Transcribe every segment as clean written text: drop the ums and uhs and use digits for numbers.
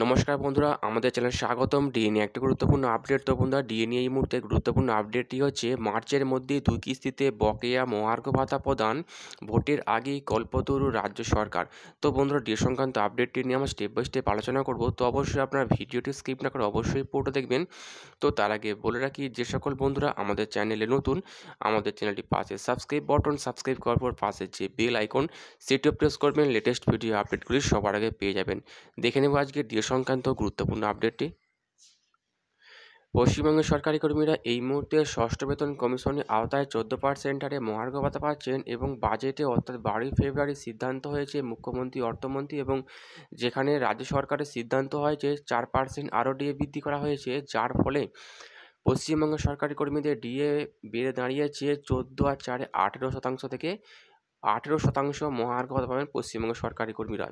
নমস্কার বন্ধুরা, আমাদের চ্যানেলে স্বাগতম। ডিএ নিয়ে একটা গুরুত্বপূর্ণ আপডেট। তো বন্ধুরা, ডিএ নিয়ে এই মুহূর্তে গুরুত্বপূর্ণ আপডেটটি হচ্ছে মার্চের মধ্যে 2 কিস্তিতে বকেয়া মহার্ঘ ভাতা প্রদান, ভোটের আগেই কল্পতরু রাজ্য সরকার। তো বন্ধুরা, ডিএ সংক্রান্ত আপডেটটি নিয়ে আমরা স্টেপ বাই স্টেপ আলোচনা করব। তো অবশ্যই আপনারা ভিডিওটি স্কিপ না করে অবশ্যই পুরোটা দেখবেন। তো তার আগে বলে রাখি, যে সকল বন্ধুরা আমাদের চ্যানেলে নতুন, আমাদের চ্যানেলটি পাশে সাবস্ক্রাইব বাটন, সাবস্ক্রাইব করার পর পাশে যে বেল আইকন সেটিও প্রেস করবেন। লেটেস্ট ভিডিও আপডেটগুলি সবার আগে পেয়ে যাবেন। দেখে নেব আজকে ডিএ সংক্রান্ত গুরুত্বপূর্ণ আপডেটটি। পশ্চিমবঙ্গের সরকারি কর্মীরা এই মুহূর্তে ষষ্ঠ বেতন কমিশনের আওতায় 14% হারে মহার্ঘ ভাতা পাচ্ছেন এবং বাজেটে অর্থাৎ 12 ফেব্রুয়ারি সিদ্ধান্ত হয়েছে মুখ্যমন্ত্রী, অর্থমন্ত্রী এবং যেখানে রাজ্য সরকারের সিদ্ধান্ত হয় যে 4% আরও ডিএ বৃদ্ধি করা হয়েছে, যার ফলে পশ্চিমবঙ্গের সরকারি কর্মীদের ডিএ বেড়ে দাঁড়িয়েছে 14 আর 4 18% থেকে 18% মহার্ঘ ভাতা পাবেন পশ্চিমবঙ্গ সরকারি কর্মীরা।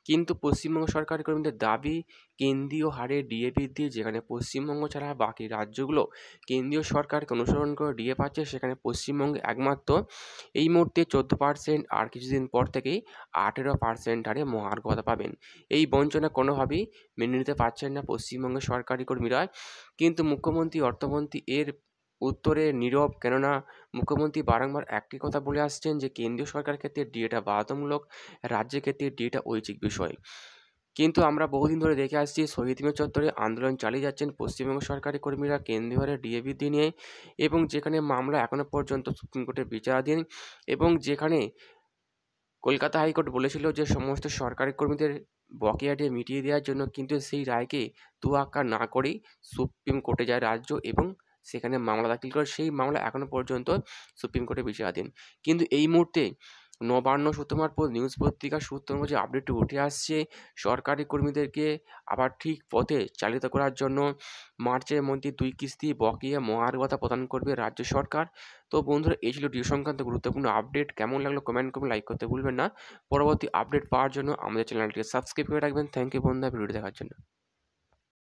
কিন্তু পশ্চিমবঙ্গ সরকারি কর্মীদের দাবি কেন্দ্রীয় হারে ডিএ বৃদ্ধি, যেখানে পশ্চিমবঙ্গ ছাড়া বাকি রাজ্যগুলো কেন্দ্রীয় সরকারকে অনুসরণ করে ডিএ পাচ্ছে, সেখানে পশ্চিমবঙ্গে একমাত্র এই মুহূর্তে 14% আর কিছুদিন পর থেকেই 18% হারে মহার্ঘ ভাতা পাবেন। এই বঞ্চনা কোনোভাবেই মেনে নিতে পারছেন না পশ্চিমবঙ্গের সরকারি কর্মীরা। কিন্তু মুখ্যমন্ত্রী, অর্থমন্ত্রী এর উত্তরে নীরব। কেননা মুখ্যমন্ত্রী বারংবার একটি কথা বলে আসছেন যে কেন্দ্রীয় সরকারের ক্ষেত্রে ডিএটা বাধ্যতামূলক, রাজ্যের ক্ষেত্রে ডিএটা ঐচ্ছিক বিষয়। কিন্তু আমরা বহুদিন ধরে দেখে আসছি শহীদ মিনার চত্বরে আন্দোলন চালিয়ে যাচ্ছেন পশ্চিমবঙ্গ সরকারি কর্মীরা কেন্দ্রীয় হারে ডিএ বৃদ্ধি নিয়ে, এবং যেখানে মামলা এখনও পর্যন্ত সুপ্রিম কোর্টে বিচারাধীন, এবং যেখানে কলকাতা হাইকোর্ট বলেছিল যে সমস্ত সরকারি কর্মীদের বকেয়া ডিএ মিটিয়ে দেওয়ার জন্য, কিন্তু সেই রায়কে তোয়াক্কা না করেই সুপ্রিম কোর্টে যায় রাজ্য এবং সেখানে মামলা দাখিল করে। সেই মামলা এখনও পর্যন্ত সুপ্রিম কোর্টে বিচারাধীন। কিন্তু এই মুহূর্তে নবান্ন সূত্র মারফত নিউজ পত্রিকার সূত্র যে আপডেটটি উঠে আসছে, সরকারি কর্মীদেরকে আবার ঠিক পথে চালিত করার জন্য মার্চের মধ্যে 2 কিস্তি বকেয়া মহার্ঘ ভাতা প্রদান করবে রাজ্য সরকার। তো বন্ধুরা, এই ছিল ডিএ সংক্রান্ত গুরুত্বপূর্ণ আপডেট। কেমন লাগলো কমেন্ট করবেন, লাইক করতে ভুলবেন না। পরবর্তী আপডেট পাওয়ার জন্য আমাদের চ্যানেলটিকে সাবস্ক্রাইব করে রাখবেন। থ্যাংক ইউ বন্ধুরা, ভিডিওটি দেখার জন্য।